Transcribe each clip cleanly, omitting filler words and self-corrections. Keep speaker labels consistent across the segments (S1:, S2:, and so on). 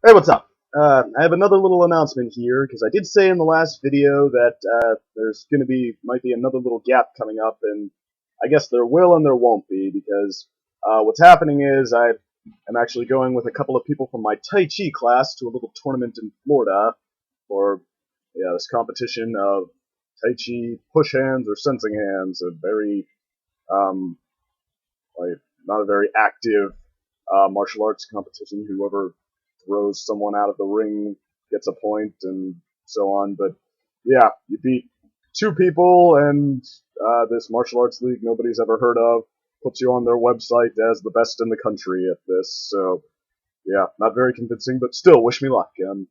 S1: Hey, what's up? I have another little announcement here because I did say in the last video that there's going to might be another little gap coming up, and I guess there will and there won't be because what's happening is I am actually going with a couple of people from my Tai Chi class to a little tournament in Florida for this competition of Tai Chi push hands or sensing hands, a very um, like not a very active martial arts competition. Whoever throws someone out of the ring gets a point, and so on. But yeah, you beat two people, and this martial arts league nobody's ever heard of puts you on their website as the best in the country at this. So yeah, not very convincing, but still, wish me luck. I'm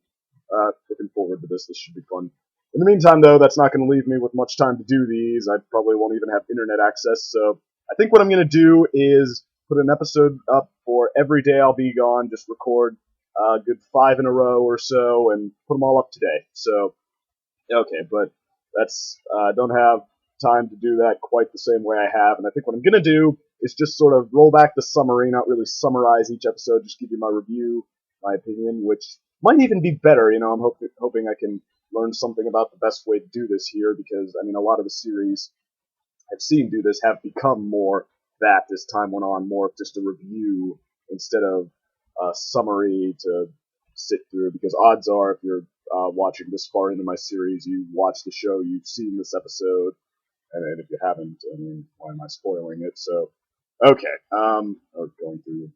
S1: looking forward to this. This should be fun. In the meantime, though, that's not going to leave me with much time to do these. I probably won't even have internet access, so I think what I'm going to do is put an episode up for every day I'll be gone, just record a good 5 in a row or so, and put them all up today. So, okay, but that's, don't have time to do that quite the same way I have, and I think what I'm going to do is just sort of roll back the summary, not really summarize each episode, just give you my review, my opinion, which might even be better. I'm hoping I can learn something about the best way to do this here, because, I mean, a lot of the series I've seen do this have become more that as time went on, more of just a review instead of a summary to sit through, because odds are if you're watching this far into my series, you watch the show, you've seen this episode, and if you haven't, I mean, why am I spoiling it? So, okay, or going through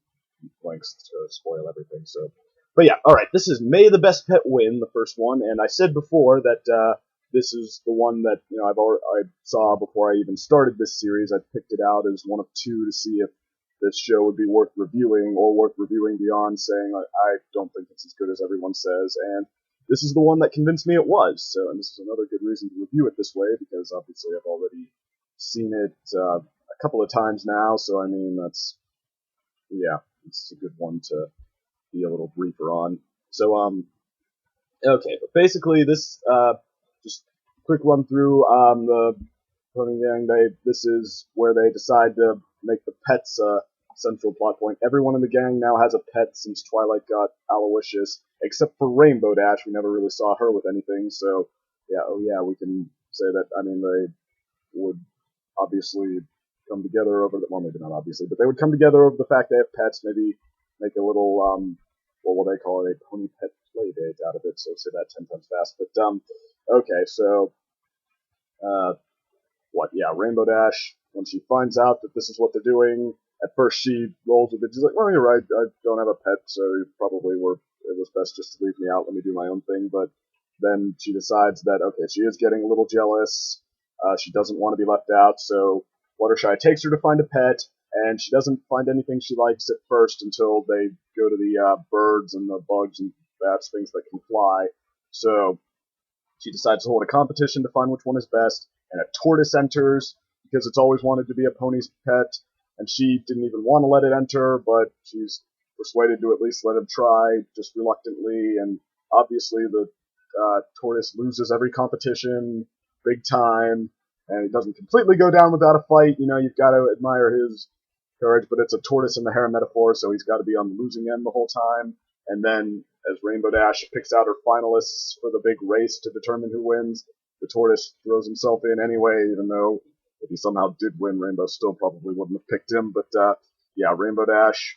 S1: lengths to spoil everything. So, but yeah, all right. This is May the Best Pet Win, the first one, and I said before that this is the one that I saw before I even started this series. I picked it out as one of two to see if this show would be worth reviewing or worth reviewing beyond saying I don't think it's as good as everyone says, and this is the one that convinced me it was. So, and this is another good reason to review it this way, because obviously I've already seen it a couple of times now. So, I mean, yeah, it's a good one to be a little briefer on. So, okay, but basically this, just quick run through, the Pony Gang, this is where they decide to make the pets a central plot point. Everyone in the gang now has a pet since Twilight got Aloysius, except for Rainbow Dash. We never really saw her with anything, so yeah, we can say that, I mean, they would obviously come together over well, maybe not obviously, but they would come together over the fact they have pets, maybe make a little, what will they call it, a pony pet play date out of it, so say that 10 times fast. But, okay, so, Rainbow Dash, when she finds out that this is what they're doing, at first she rolls with it. She's like, well, you're right, I don't have a pet, so it was best just to leave me out, let me do my own thing. But then she decides that, okay, she is getting a little jealous, she doesn't want to be left out, so Fluttershy takes her to find a pet, and she doesn't find anything she likes at first until they go to the birds and the bugs and bats, things that can fly. So she decides to hold a competition to find which one is best, and a tortoise enters because it's always wanted to be a pony's pet, and she didn't even want to let it enter, but she's persuaded to at least let him try, just reluctantly, and obviously the tortoise loses every competition, big time, and he doesn't completely go down without a fight. You've got to admire his courage, but it's a tortoise in the hare metaphor, so he's got to be on the losing end the whole time. And then, as Rainbow Dash picks out her finalists for the big race to determine who wins, the tortoise throws himself in anyway, even though if he somehow did win, Rainbow still probably wouldn't have picked him. But Rainbow Dash,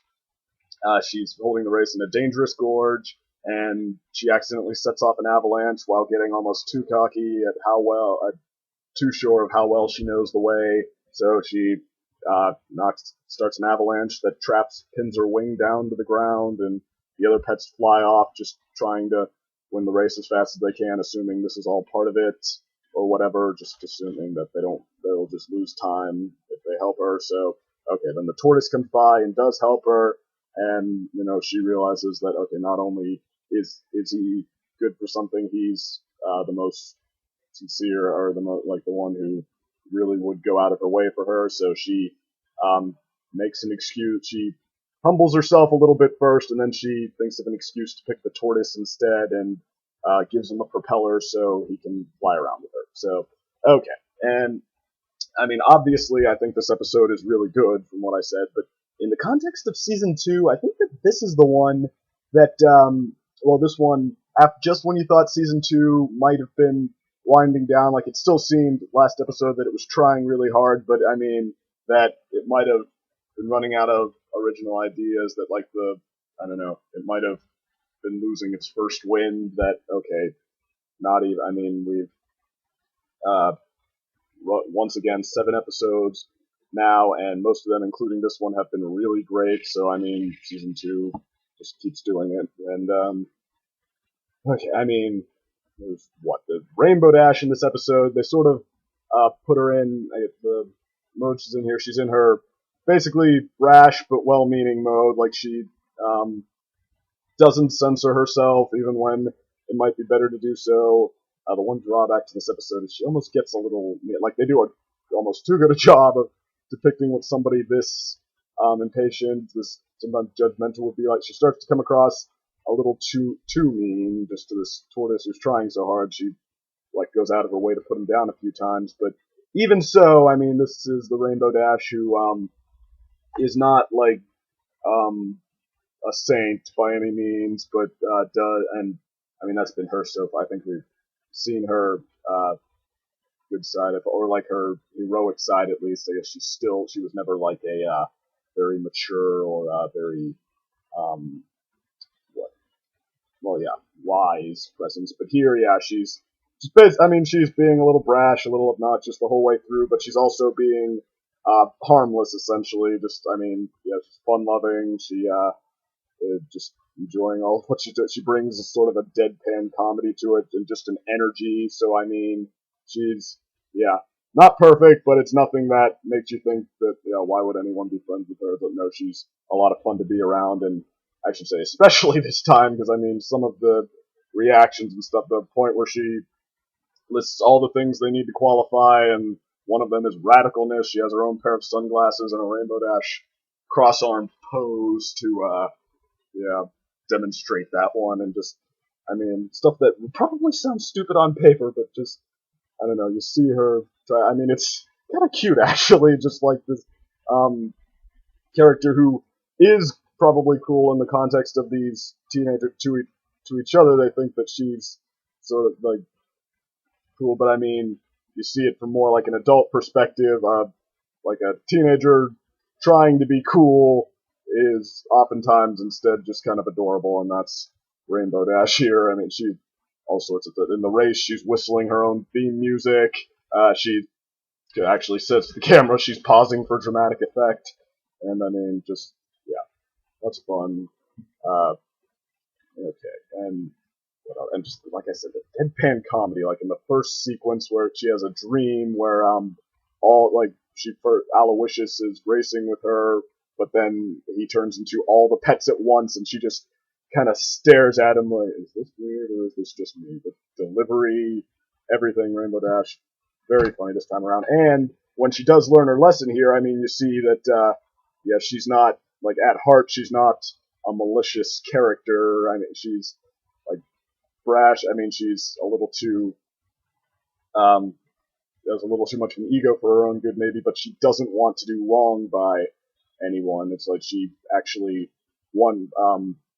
S1: she's holding the race in a dangerous gorge, and she accidentally sets off an avalanche while getting almost too cocky at too sure of how well she knows the way. So she starts an avalanche that pins her wing down to the ground, and the other pets fly off, just trying to win the race as fast as they can, assuming this is all part of it, or whatever, just assuming that they'll just lose time if they help her. So, okay, then the tortoise comes by and does help her, and, she realizes that, okay, not only is he good for something, he's the most sincere, or the one who really would go out of her way for her. So she makes an excuse. She humbles herself a little bit first, and then she thinks of an excuse to pick the tortoise instead, and gives him a propeller so he can fly around with her. So, okay. And, I mean, obviously, I think this episode is really good from what I said, but in the context of Season 2, I think that this is the one that well, this one, just when you thought season 2 might have been winding down, like it still seemed last episode that it was trying really hard, but I mean that it might have been running out of original ideas. That like I don't know, it might have been losing its first wind. That okay, not even. I mean, we've uh, once again 7 episodes now, and most of them, including this one, have been really great. So I mean, season 2 just keeps doing it, and okay, I mean, there's what the Rainbow Dash in this episode. They sort of put her in the mode she's in here. She's in her basically brash but well-meaning mode. Like she um, doesn't censor herself even when it might be better to do so. The one drawback to this episode is she almost gets a little like they do almost too good a job of depicting what somebody this impatient, this sometimes judgmental would be like. She starts to come across a little too mean just to this tortoise who's trying so hard. She like goes out of her way to put him down a few times, but even so, I mean, this is the Rainbow Dash who is not like um, a saint by any means, but does, and I mean that's been her so far. I think we've seen her good side of, or like her heroic side at least. I guess she was never like a very mature or very um, well, yeah, wise presence. But here, yeah, I mean, she's being a little brash, a little obnoxious the whole way through, but she's also being harmless, essentially. Just, I mean, yeah, she's fun-loving. She just enjoying all of what she does. She brings a sort of a deadpan comedy to it and just an energy. So, I mean, she's, yeah, not perfect, but it's nothing that makes you think that, you know, why would anyone be friends with her? But no, she's a lot of fun to be around, and I should say, especially this time, because I mean, some of the reactions and stuff, the point where she lists all the things they need to qualify, and one of them is radicalness. She has her own pair of sunglasses and a Rainbow Dash cross-armed pose to, yeah, demonstrate that one, and just, I mean, stuff that would probably sound stupid on paper, but just, I don't know, you see her try, I mean, it's kind of cute, actually, just like this, character who is probably cool in the context of these teenagers to each other. They think that she's sort of like cool, but I mean, you see it from more like an adult perspective. Like a teenager trying to be cool is oftentimes instead just kind of adorable, and that's Rainbow Dash here. I mean, she all sorts of in the race. She's whistling her own theme music. She actually says to the camera she's pausing for dramatic effect, and I mean, just yeah, that's fun. Uh, okay, and and just like I said, the deadpan comedy, like in the first sequence where she has a dream where all like Aloysius is racing with her, but then he turns into all the pets at once, and she just kind of stares at him like, is this weird or is this just me? The delivery, everything, Rainbow Dash, very funny this time around. And when she does learn her lesson here, I mean, you see that yeah, she's not like at heart, she's not a malicious character. I mean, she's like brash. I mean, she's a little too has a little too much of an ego for her own good, maybe, but she doesn't want to do wrong by anyone. It's like she actually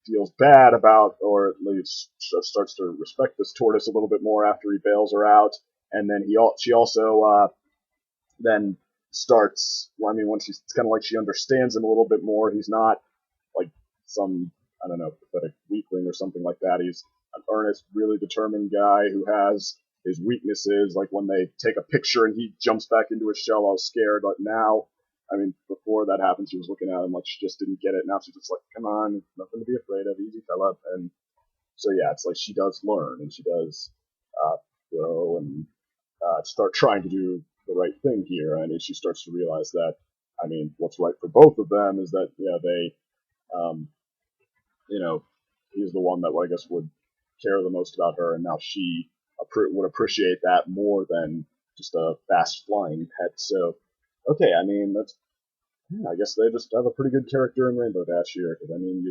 S1: feels bad about, or at least starts to respect this tortoise a little bit more after he bails her out, and then she also then starts. Well, I mean, when she's kind of like she understands him a little bit more. He's not like some, I don't know, pathetic weakling or something like that. He's an earnest, really determined guy who has his weaknesses, like when they take a picture and he jumps back into his shell all scared. Like now, I mean, before that happened, she was looking at him like she just didn't get it. Now she's just like, come on, nothing to be afraid of, easy fella. And so yeah, it's like she does learn and she does grow and start trying to do the right thing here. And she starts to realize that, I mean, what's right for both of them is that, yeah, they, you know, he's the one that I guess would care the most about her, and now she would appreciate that more than just a fast flying pet. So, okay, I mean, that's, yeah, I guess they just have a pretty good character in Rainbow Dash here, because I mean,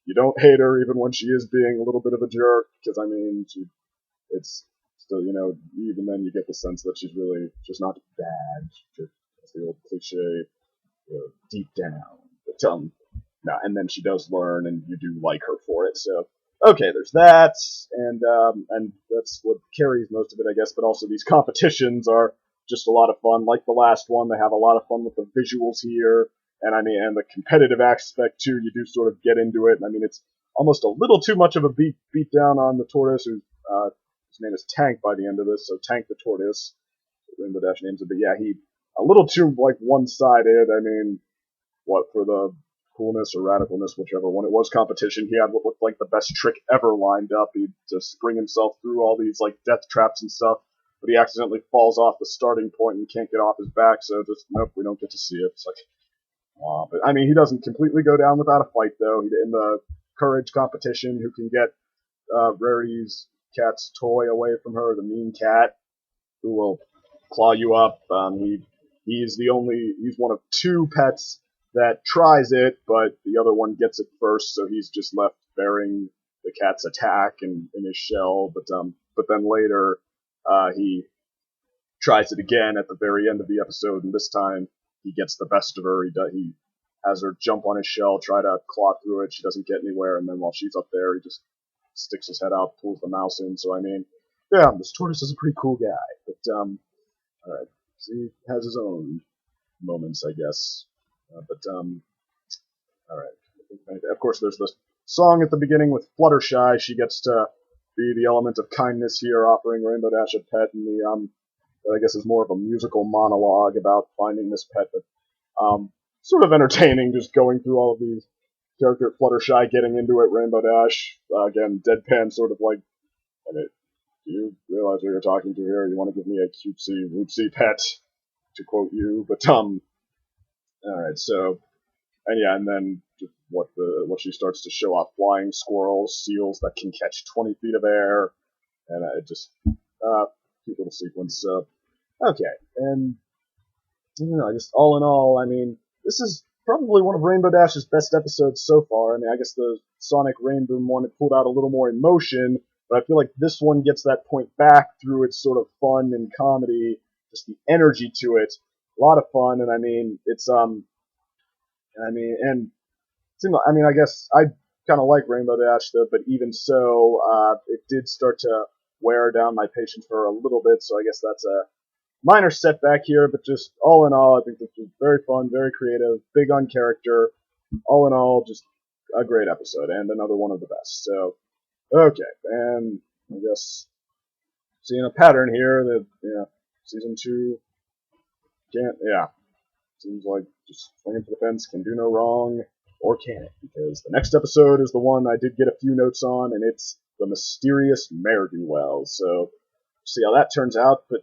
S1: you don't hate her even when she is being a little bit of a jerk, because I mean, it's still, you know, even then you get the sense that she's really just not bad. It's the old cliche, deep down. But no, and then she does learn, and you do like her for it. So okay, there's that, and that's what carries most of it, I guess. But also these competitions are just a lot of fun. Like the last one, they have a lot of fun with the visuals here, and I mean, and the competitive aspect too. You do sort of get into it, and I mean, it's almost a little too much of a beat down on the tortoise, who his name is Tank by the end of this. So Tank the tortoise, Rainbow Dash names it, but yeah, he a little too like one-sided. I mean, what for the coolness or radicalness, whichever one it was, competition, he had what looked like the best trick ever lined up. He'd just bring himself through all these like death traps and stuff, but he accidentally falls off the starting point and can't get off his back, so just nope, we don't get to see it. It's like, but I mean, he doesn't completely go down without a fight though. In the courage competition, who can get Rarity's cat's toy away from her, the mean cat, who will claw you up. He's one of two pets that tries it, but the other one gets it first, so he's just left bearing the cat's attack in his shell. But then later, he tries it again at the very end of the episode, and this time he gets the best of her. He has her jump on his shell, try to claw through it. She doesn't get anywhere, and then while she's up there, he just sticks his head out, pulls the mouse in. So I mean, yeah, this tortoise is a pretty cool guy. But all right, so he has his own moments, I guess. All right. Of course, there's this song at the beginning with Fluttershy. She gets to be the element of kindness here, offering Rainbow Dash a pet, and that I guess is more of a musical monologue about finding this pet. But sort of entertaining, just going through all of these character Fluttershy getting into it. Rainbow Dash again, deadpan, sort of like, do you realize who you're talking to here? You want to give me a cutesy, wootsy pet, to quote you? But alright, so, and yeah, and then just what she starts to show off: flying squirrels, seals that can catch 20 feet of air, and it just, cute little sequence. So, okay, and, just all in all, I mean, this is probably one of Rainbow Dash's best episodes so far. I mean, I guess the Sonic Rainboom one, it pulled out a little more emotion, but I feel like this one gets that point back through its sort of fun and comedy, just the energy to it. A lot of fun, and I mean, it's I guess I kind of like Rainbow Dash though, but even so, it did start to wear down my patience for a little bit. So I guess that's a minor setback here, but just all in all, I think this was very fun, very creative, big on character. All in all, just a great episode and another one of the best. So, okay, and I guess seeing a pattern here that season 2 seems like just swinging for the fence can do no wrong, or can it? Because the next episode is the one I did get a few notes on, and it's the mysterious Ne'er-do-well. So, see how that turns out. But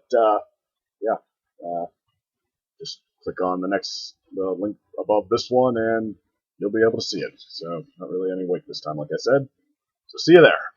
S1: just click on the link above this one, and you'll be able to see it. So, not really any wait this time, like I said. So, see you there.